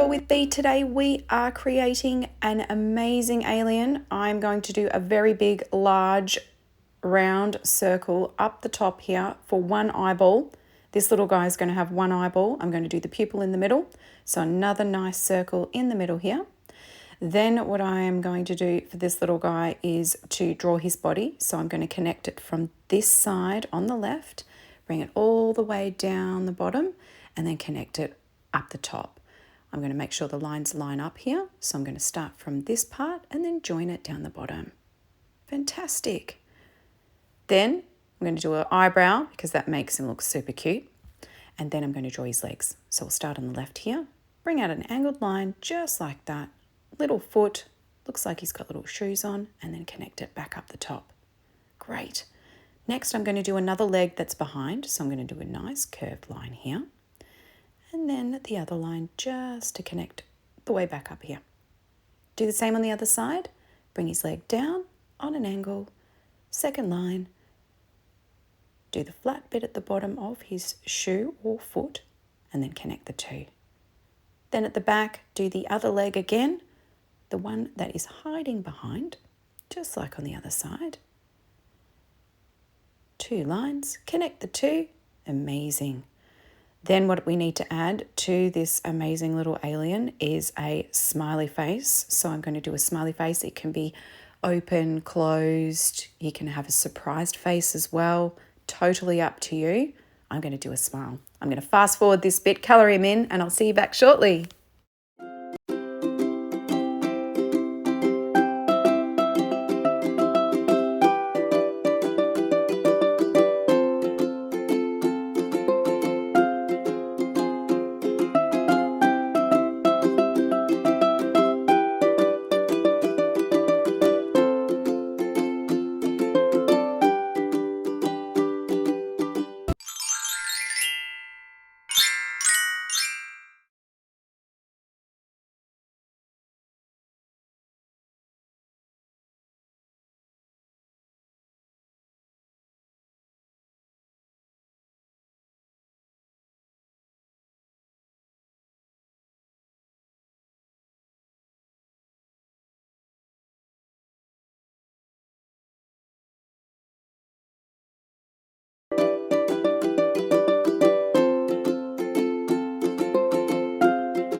Girl with B. Today we are creating an amazing alien. I'm going to do a very big, large, round circle up the top here for one eyeball. This little guy is going to have one eyeball. I'm going to do the pupil in the middle. So another nice circle in the middle here. Then what I am going to do for this little guy is to draw his body. So I'm going to connect it from this side on the left, bring it all the way down the bottom, and then connect it up the top. I'm going to make sure the lines line up here. So I'm going to start from this part and then join it down the bottom. Fantastic. Then I'm going to do an eyebrow because that makes him look super cute. And then I'm going to draw his legs. So we'll start on the left here, bring out an angled line just like that. Little foot, looks like he's got little shoes on, and then connect it back up the top. Great. Next I'm going to do another leg that's behind. So I'm going to do a nice curved line here. And then the other line just to connect the way back up here. Do the same on the other side. Bring his leg down on an angle. Second line. Do the flat bit at the bottom of his shoe or foot and then connect the two. Then at the back, do the other leg again, the one that is hiding behind, just like on the other side. Two lines, connect the two. Amazing. Then what we need to add to this amazing little alien is a smiley face. So I'm going to do a smiley face. It can be open, closed. You can have a surprised face as well. Totally up to you. I'm going to do a smile. I'm going to fast forward this bit, colour him in, and I'll see you back shortly.